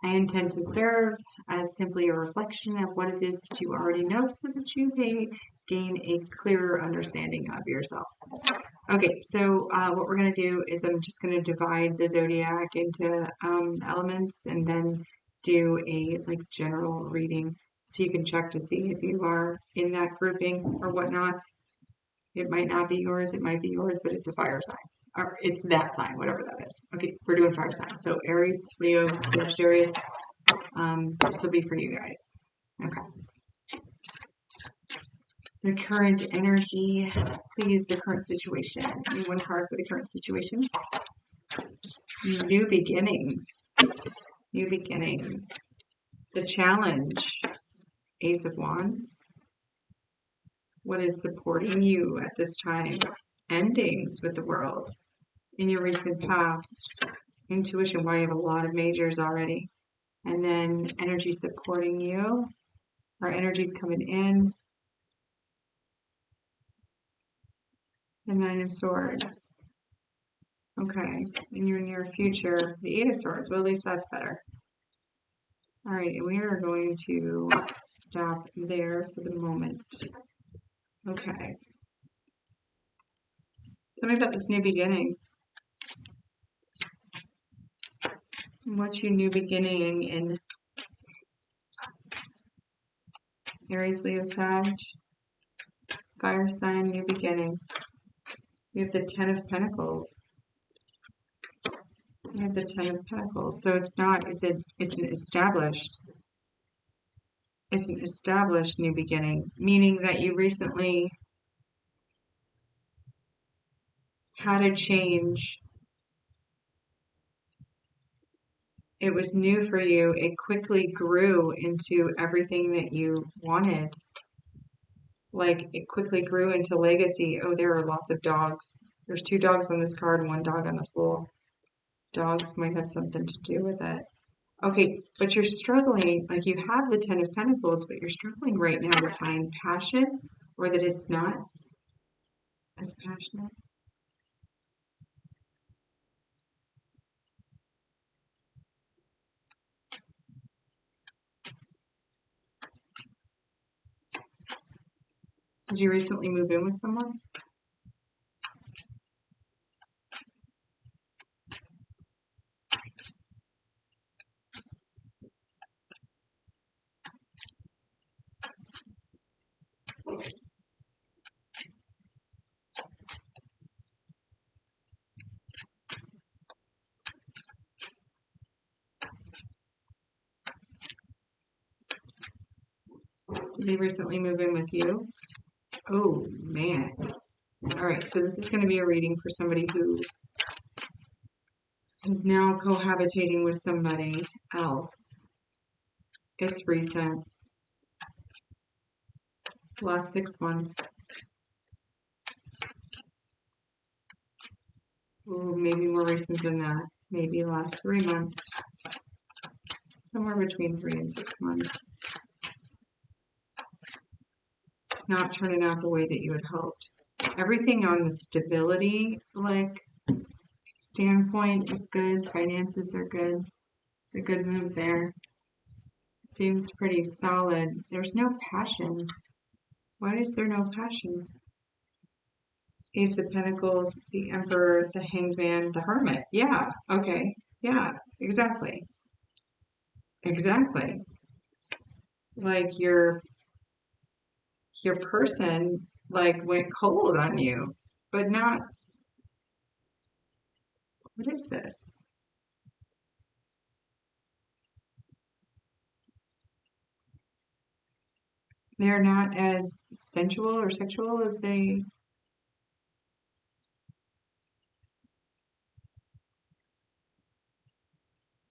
I intend to serve as simply a reflection of what it is that you already know so that you may gain a clearer understanding of yourself. Okay, so what we're going to do is I'm just going to divide the zodiac into elements and then do a general reading so you can check to see if you are in that grouping or whatnot. It might not be yours, it might be yours, but it's a fire sign. Or it's that sign, whatever that is. Okay, we're doing fire signs. So Aries, Leo, Sagittarius. This will be for you guys. Okay. The current energy, please, the current situation. One card for the current situation. New beginnings. New beginnings. The challenge. Ace of Wands. What is supporting you at this time? Endings with the world. In your recent past. Intuition, why you have a lot of majors already. And then energy supporting you. Our energy's coming in. The Nine of Swords. Okay, in your near future, the Eight of Swords. Well, at least that's better. All right, we are going to stop there for the moment. Okay. Tell me about this new beginning. What's your new beginning in Aries, Leo, Sag? Fire sign, new beginning. We have the Ten of Pentacles. We have the Ten of Pentacles. So it's not, it's an established new beginning, meaning that you recently had a change. It was new for you. It quickly grew into everything that you wanted. Like, it quickly grew into legacy. Oh, there are lots of dogs. There's 2 dogs on this card and 1 dog on the floor. Dogs might have something to do with it. Okay, but you're struggling. Like, you have the Ten of Pentacles, but you're struggling right now to find passion, or that it's not as passionate. Did you recently move in with someone? Did they recently move in with you? Oh, man. All right, so this is going to be a reading for somebody who is now cohabitating with somebody else. It's recent. Last 6 months. Ooh, maybe more recent than that. Maybe last 3 months. Somewhere between 3 and 6 months. It's not turning out the way that you had hoped. Everything on the stability, standpoint is good. Finances are good. It's a good move there. It seems pretty solid. There's no passion. Why is there no passion? Ace of Pentacles, the Emperor, the Hanged Man, the Hermit. Yeah, okay. Yeah, exactly. Exactly. Like your person went cold on you, but not. What is this? They're not as sensual or sexual as they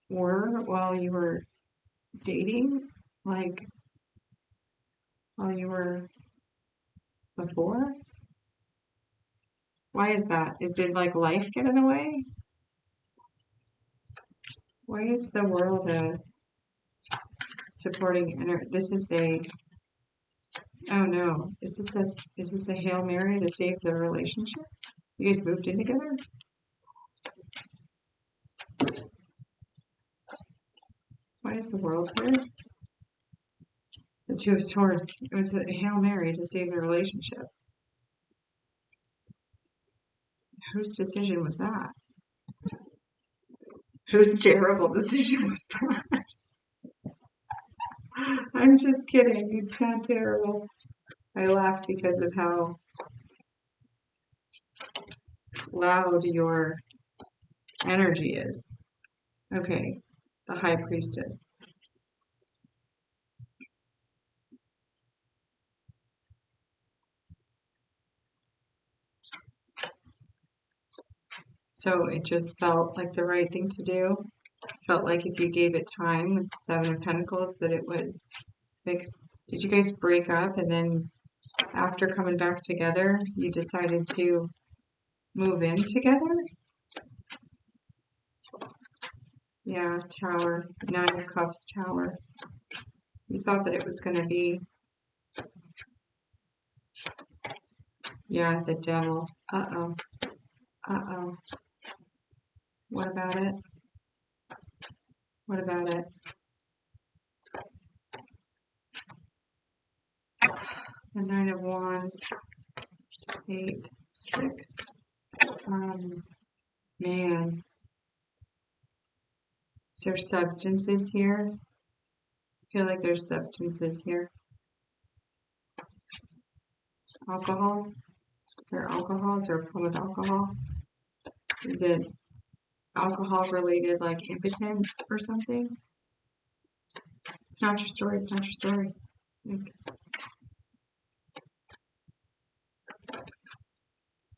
were while you were dating, like while you were before. Why is that? Is it life get in the way? Why is the world supporting? This is a. Oh no! Is this a Hail Mary to save the relationship? You guys moved in together? Why Why is the world here? The Two of Swords. It was a Hail Mary to save the relationship. Whose decision was that? Whose terrible decision was that? I'm just kidding. It's not terrible. I laughed because of how loud your energy is. Okay, the High Priestess. So it just felt like the right thing to do. Felt like if you gave it time with the Seven of Pentacles that it would fix. Did you guys break up and then after coming back together, you decided to move in together? Yeah, Tower. Nine of Cups, Tower. You thought that it was going to be, yeah, the Devil. Uh-oh. Uh-oh. What about it? What about it? The Nine of Wands. 8, 6. Man. Is there substances here? I feel like there's substances here. Alcohol? Is there alcohol? Is there a problem with alcohol? Is it alcohol related like impotence or something? It's not your story. It's not your story. Like,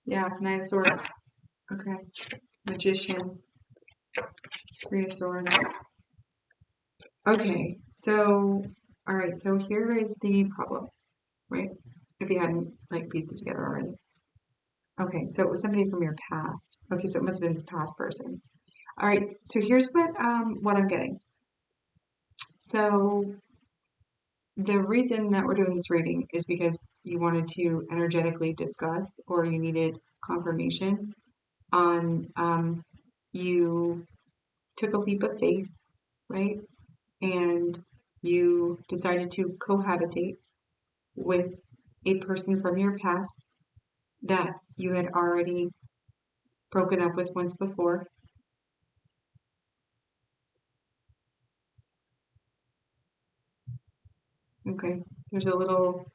yeah, Nine of Swords. Okay. Magician. Three of Swords. Okay, so, all right, so here is the problem, right? If you hadn't like pieced it together already. Okay, so it was somebody from your past. Okay, so it must have been this past person. All right, so here's what I'm getting. So the reason that we're doing this reading is because you wanted to energetically discuss or you needed confirmation on you took a leap of faith, right? And you decided to cohabitate with a person from your past that you had already broken up with once before. Okay, there's a little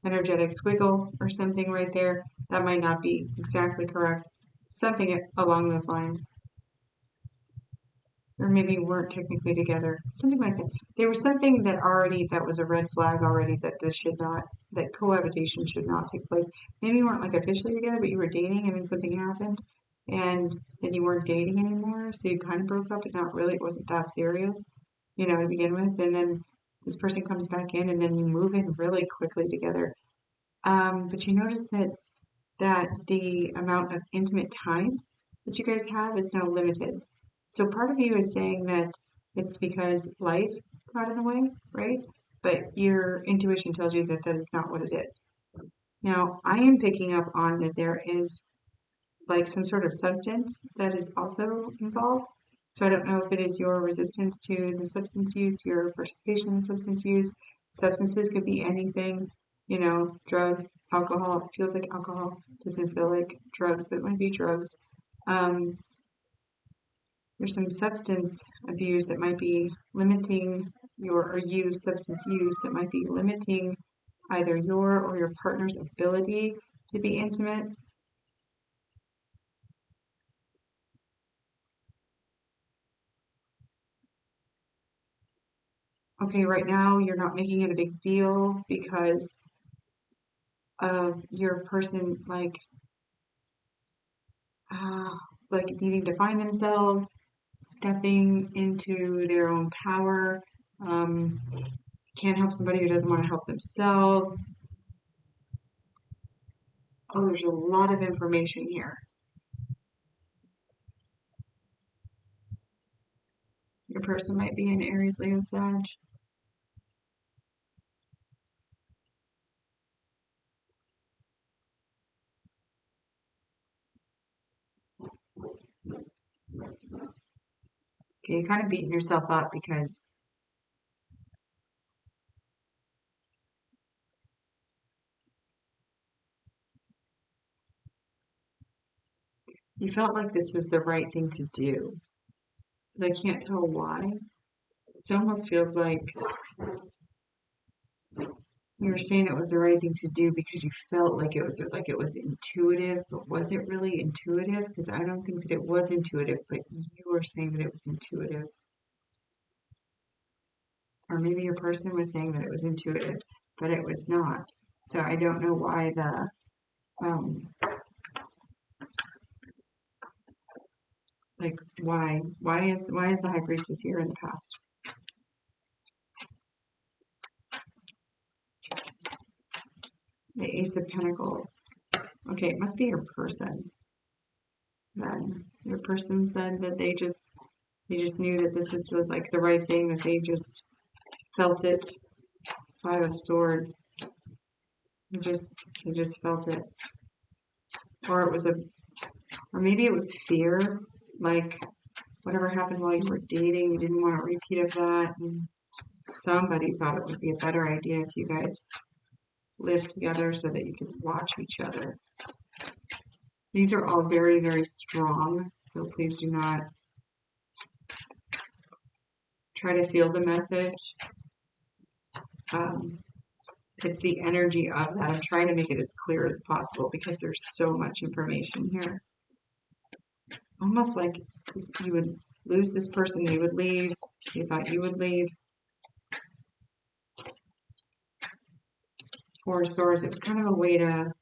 energetic squiggle or something right there. That might not be exactly correct. Something along those lines. Or maybe you weren't technically together. Something like that. There was something that was a red flag already that cohabitation should not take place. Maybe you weren't like officially together, but you were dating and then something happened and then you weren't dating anymore. So you kind of broke up, but not really. It wasn't that serious, to begin with. And then this person comes back in and then you move in really quickly together. But you notice that the amount of intimate time that you guys have is now limited. So part of you is saying that it's because life got in the way, right? But your intuition tells you that that is not what it is. Now, I am picking up on that there is like some sort of substance that is also involved. So I don't know if it is your resistance to the substance use, your participation in substance use. Substances could be anything, drugs, alcohol. It feels like alcohol. Doesn't feel like drugs, but it might be drugs. Um, there's some substance abuse that might be limiting substance use that might be limiting either your or your partner's ability to be intimate. Okay, right now you're not making it a big deal because of your person uh, like needing to find themselves, stepping into their own power. Um, can't help somebody who doesn't want to help themselves. Oh, there's a lot of information here. Your person might be an Aries, Leo, Sag. Okay, you're kind of beating yourself up because You felt like this was the right thing to do, but I can't tell why. It almost feels like you were saying it was the right thing to do because you felt like it was intuitive, but was it really intuitive? Because I don't think that it was intuitive, but you were saying that it was intuitive. Or maybe your person was saying that it was intuitive, but it was not. So I don't know why um why is the high priestess here in the past? The Ace of Pentacles. Okay, it must be your person. Then your person said that they just knew that this was like the right thing, that they just felt it. Five of Swords. They just felt it. Or it was or maybe it was fear, like whatever happened while you were dating, you didn't want a repeat of that. And somebody thought it would be a better idea if you guys lived together so that you could watch each other. These are all very, very strong, so please do not try to feel the message. It's the energy of that. I'm trying to make it as clear as possible because there's so much information here. Almost like you would lose this person, you would leave, you thought you would leave. Four of Swords, it was kind of a way to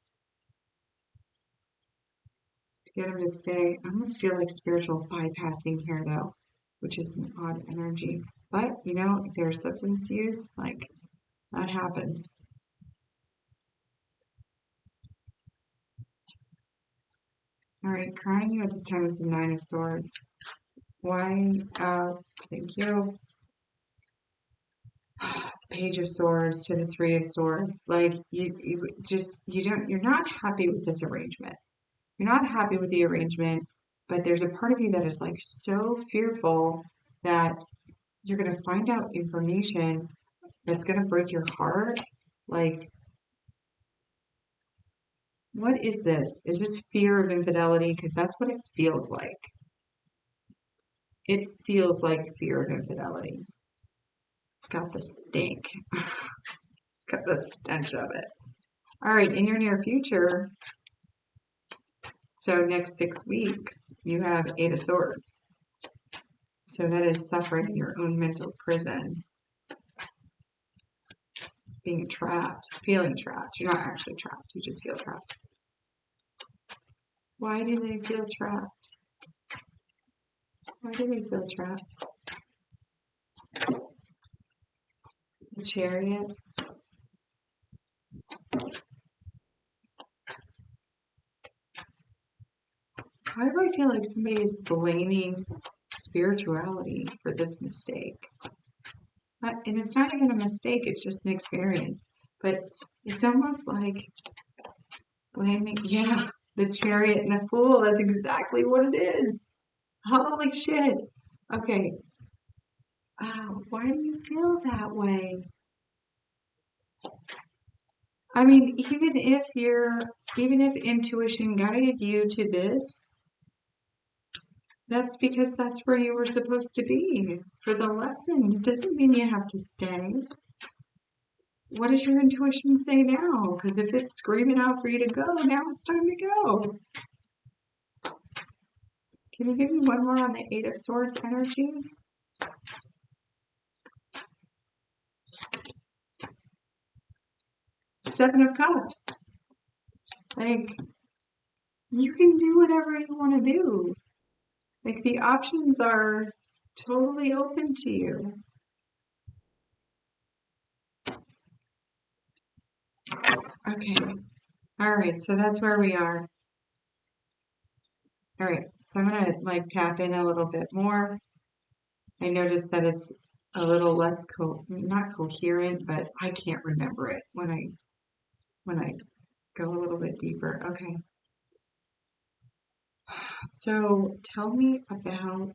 get him to stay. I almost feel like spiritual bypassing here though, which is an odd energy. But, you know, if there's substance use, like, that happens. All right, crying you at this time is the Nine of Swords. Why? Thank you. Page of Swords to the Three of Swords. Like, you're not happy with this arrangement. You're not happy with the arrangement, but there's a part of you that is like so fearful that you're going to find out information that's going to break your heart. Like, what is this? Is this fear of infidelity? Because that's what it feels like. It feels like fear of infidelity. It's got the stink. It's got the stench of it. All right, in your near future, so next 6 weeks, you have Eight of Swords. So that is suffering in your own mental prison. Being trapped, feeling trapped. You're not actually trapped, you just feel trapped. Why do they feel trapped? Why do they feel trapped? The Chariot. Why do I feel like somebody is blaming spirituality for this mistake? And it's not even a mistake, it's just an experience. But it's almost like blaming, yeah, the Chariot and the Fool. That's exactly what it is. Holy shit. Okay. Why do you feel that way? I mean, even if intuition guided you to this, that's because that's where you were supposed to be for the lesson. It doesn't mean you have to stay. What does your intuition say now? Because if it's screaming out for you to go, now it's time to go. Can you give me one more on the Eight of Swords energy? Seven of Cups. Like, you can do whatever you want to do. Like, the options are totally open to you. Okay. All right. So that's where we are. All right. So I'm going to like tap in a little bit more. I noticed that it's a little less not coherent, but I can't remember it when I go a little bit deeper. Okay. So tell me about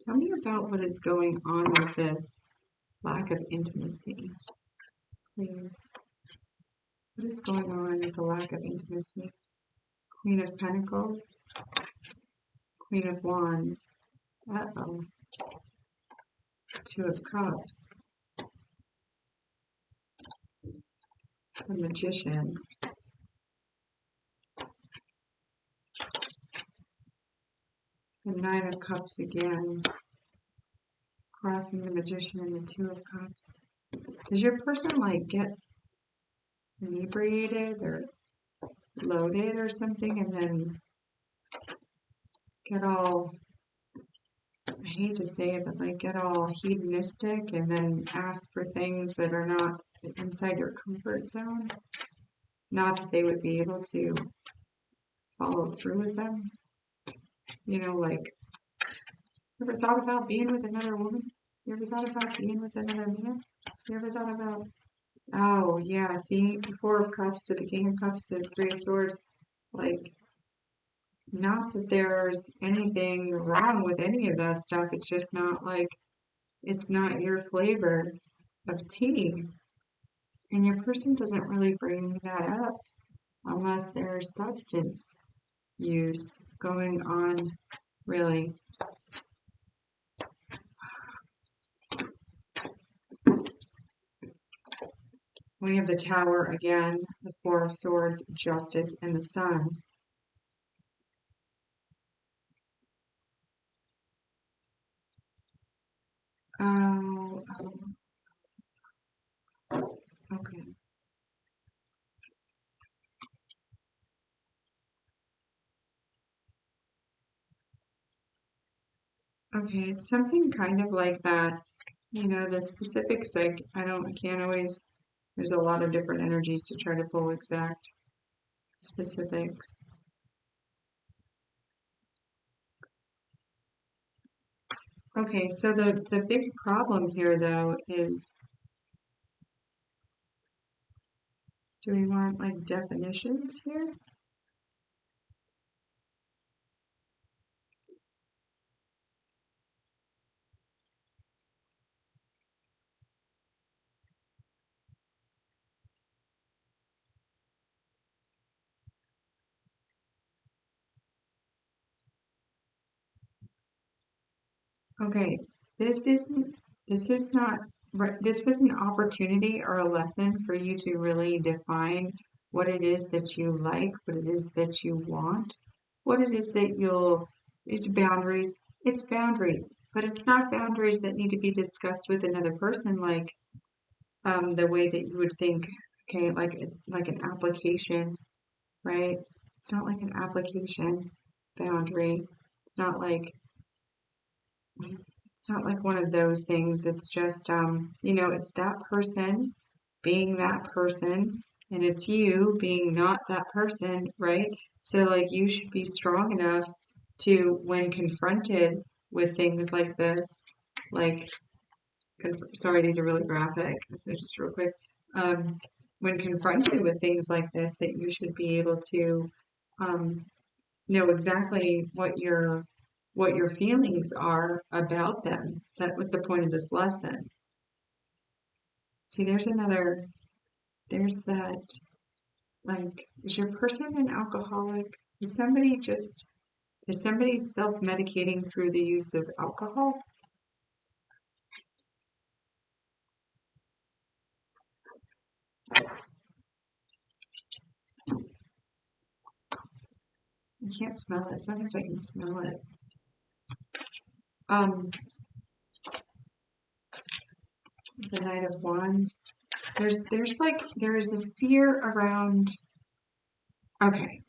Tell me about what is going on with this lack of intimacy, please. What is going on with the lack of intimacy? Queen of Pentacles, Queen of Wands, uh-oh, Two of Cups, the Magician, the Nine of Cups again, crossing the Magician and the Two of Cups. Does your person like get inebriated or loaded or something and then get all, I hate to say it, but like get all hedonistic and then ask for things that are not inside your comfort zone? Not that they would be able to follow through with them. You know, like, you ever thought about being with another woman? You ever thought about being with another man? You ever thought about, oh yeah, see, the Four of Cups to the King of Cups to the Three of Swords, like, not that there's anything wrong with any of that stuff, it's just not like, it's not your flavor of tea. And your person doesn't really bring that up unless there's substance use going on, really. We have the Tower again, the Four of Swords, Justice, and the Sun. Oh, okay. Okay, it's something kind of like that. You know, the specifics, like, I can't always, there's a lot of different energies to try to pull exact specifics. Okay, so the big problem here, though, is, do we want, like, definitions here? Okay, this isn't, this is not, this was an opportunity or a lesson for you to really define what it is that you like, what it is that you want, what it is that it's boundaries, but it's not boundaries that need to be discussed with another person like the way that you would think, okay, like an application, right? It's not like an application boundary. It's not like It's not like one of those things. It's just, it's that person being that person, and it's you being not that person, right? So, like, you should be strong enough to, when confronted with things like this, like, sorry, these are really graphic. So, just real quick. Um, when confronted with things like this, that you should be able to, um, know exactly what your feelings are about them. That was the point of this lesson. See, there's that, like, is your person an alcoholic? Is somebody self-medicating through the use of alcohol? I can't smell it. Sometimes I can smell it. Um, the Knight of Wands. There's a fear around, okay,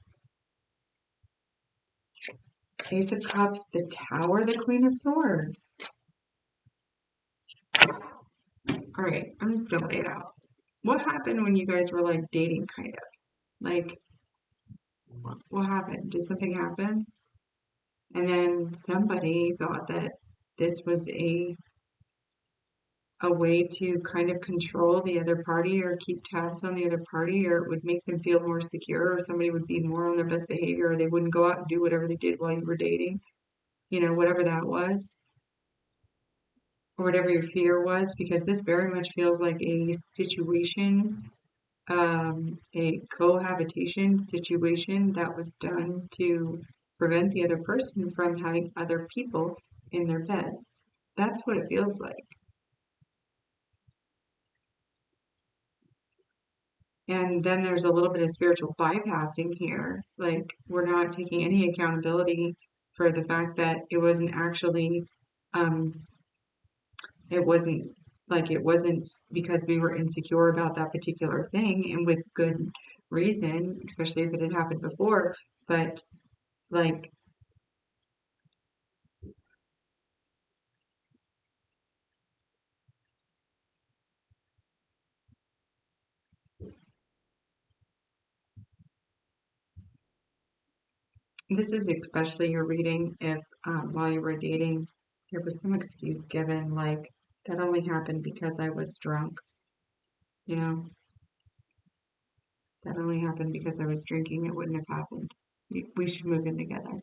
Ace of Cups, the Tower, the Queen of Swords. All right, I'm just gonna lay it out. What happened when you guys were like dating, kind of? Like, what happened? Did something happen? And then somebody thought that this was a way to kind of control the other party or keep tabs on the other party, or it would make them feel more secure, or somebody would be more on their best behavior, or they wouldn't go out and do whatever they did while you were dating, whatever that was. or whatever your fear was, because this very much feels like a situation, a cohabitation situation that was done to prevent the other person from having other people in their bed. That's what it feels like. And then there's a little bit of spiritual bypassing here. Like, we're not taking any accountability for the fact that it wasn't actually, um, it wasn't because we were insecure about that particular thing, and with good reason, especially if it had happened before. But, like, this is especially your reading if while you were dating, there was some excuse given, like, that only happened because I was drunk, you know? That only happened because I was drinking. It wouldn't have happened. We should move in together.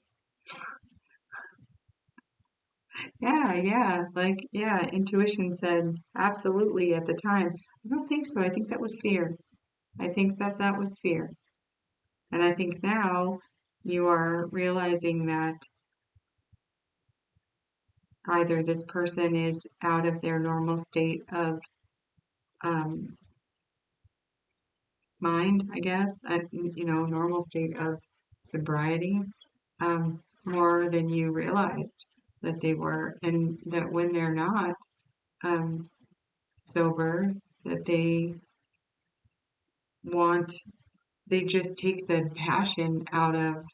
Yeah, yeah. Like, yeah, intuition said absolutely at the time. I don't think so. I think that was fear. I think that that was fear. And I think now you are realizing that either this person is out of their normal state of um, mind, I guess, normal state of sobriety, more than you realized that they were, and that when they're not um, sober, that want, they just take the passion out of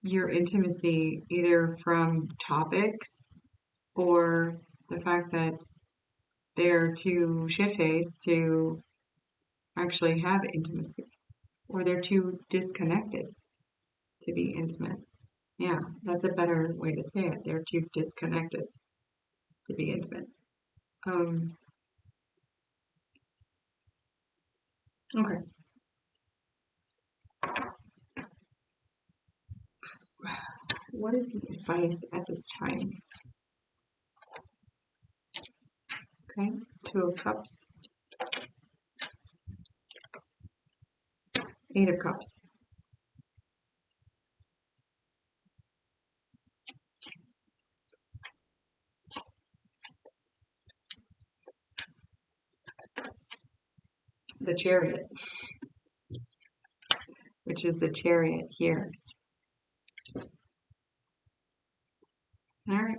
your intimacy, either from topics or the fact that they're too shit-faced to actually have intimacy, or they're too disconnected to be intimate. Yeah, that's a better way to say it. They're too disconnected to be intimate. Um, okay. What is the advice at this time? Okay. Two of Cups, Eight of Cups. The Chariot, which is the Chariot here. All right.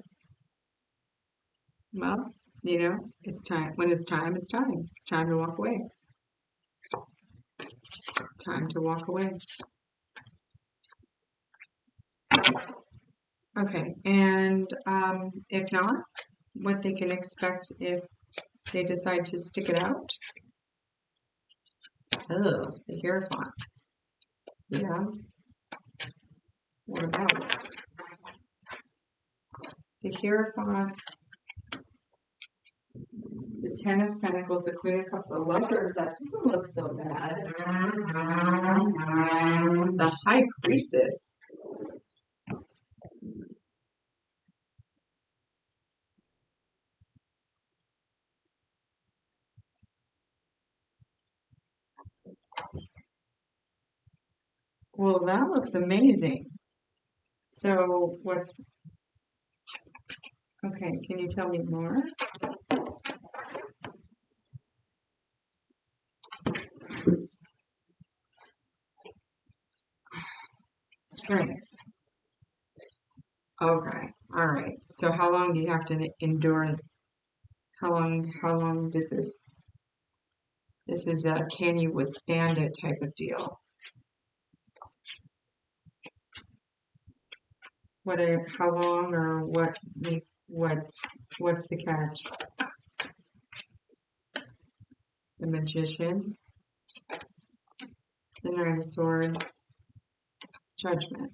Well, it's time. When it's time, it's time. It's time to walk away. Time to walk away. Okay. And if not, what they can expect if they decide to stick it out. Oh, the Hierophant. Yeah. What about it? The Hierophant, the Ten of Pentacles, the Queen of Cups, the Lovers. That doesn't look so bad. The High Priestess. Well, that looks amazing. So, okay, can you tell me more? Strength. Okay, all right. So, how long do you have to endure? How long does this is a can you withstand it type of deal? How long, or what, what's the catch? The Magician, the Knight of Swords, Judgment.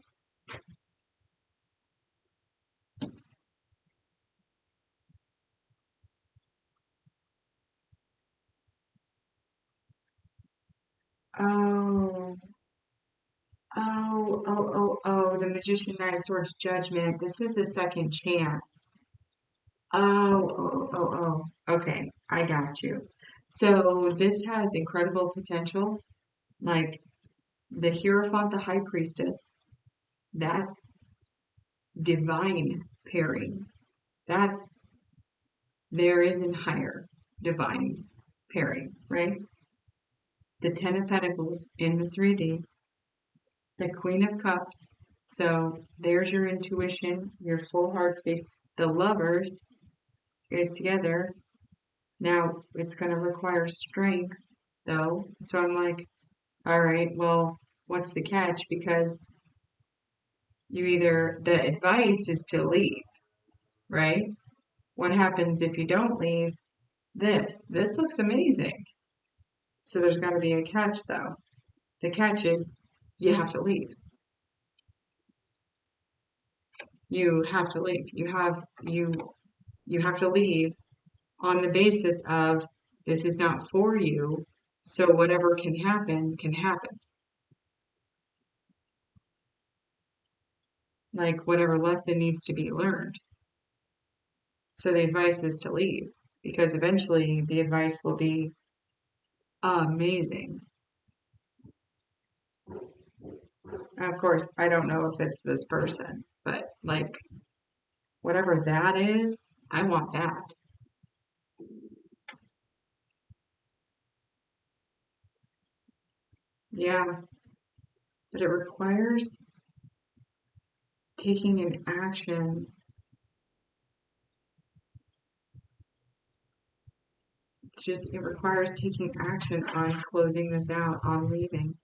Oh, the Magician, Knight of Swords, Judgment. This is a second chance. Okay, I got you. So this has incredible potential. Like the Hierophant, the High Priestess, that's divine pairing. That's there is in higher divine pairing, right? The Ten of Pentacles in the 3D, the Queen of Cups. So there's your intuition, your full heart space. The Lovers is together. Now it's going to require strength, though. So I'm like, all right, well, what's the catch? Because the advice is to leave, right? What happens if you don't leave? This looks amazing. So there's got to be a catch, though. The catch is you have to leave. You have to leave. You have to leave on the basis of this is not for you. So whatever can happen can happen. Like whatever lesson needs to be learned. So the advice is to leave because eventually the advice will be amazing. Of course, I don't know if it's this person, but like whatever that is, I want that. Yeah, but it requires taking an action. It requires taking action on closing this out, on leaving.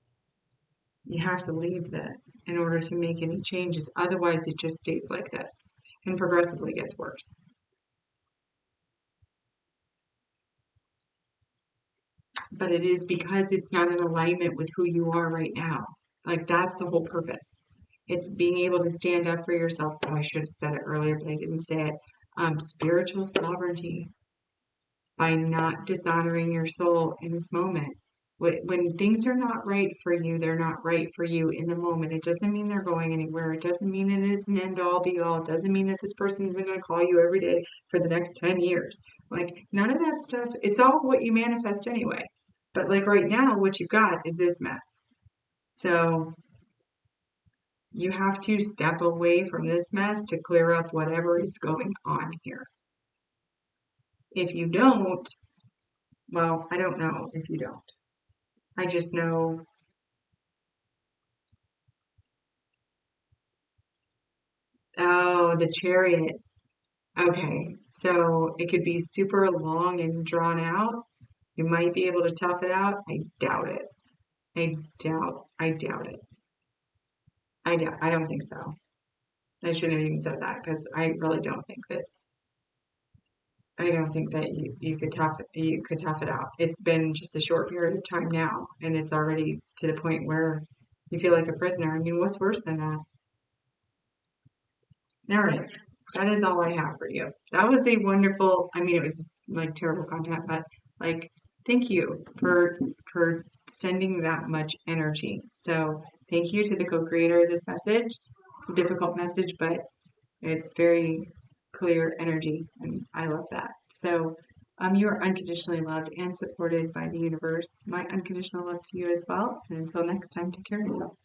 You have to leave this in order to make any changes. Otherwise, it just stays like this and progressively gets worse. But it is because it's not in alignment with who you are right now. Like that's the whole purpose. It's being able to stand up for yourself. Oh, I should have said it earlier, but I didn't say it. Spiritual sovereignty by not dishonoring your soul in this moment. When things are not right for you, they're not right for you in the moment. It doesn't mean they're going anywhere. It doesn't mean it is an end all be all. It doesn't mean that this person is going to call you every day for the next 10 years. Like, none of that stuff, it's all what you manifest anyway. But, like, right now, what you've got is this mess. So, you have to step away from this mess to clear up whatever is going on here. If you don't, well, I don't know if you don't. I just know, oh, the chariot. Okay, so it could be super long and drawn out. You might be able to tough it out. I doubt it. I doubt it. I don't think so. I shouldn't have even said that because I really don't think that, I don't think that you could tough it out. It's been just a short period of time now, and it's already to the point where you feel like a prisoner. I mean, what's worse than that? All right. That is all I have for you. That was a wonderful, I mean, it was like terrible content, but like, thank you for sending that much energy. So thank you to the co-creator of this message. It's a difficult message, but it's very clear energy, and I love that. So you are unconditionally loved and supported by the universe. My unconditional love to you as well. And until next time, take care of yourself.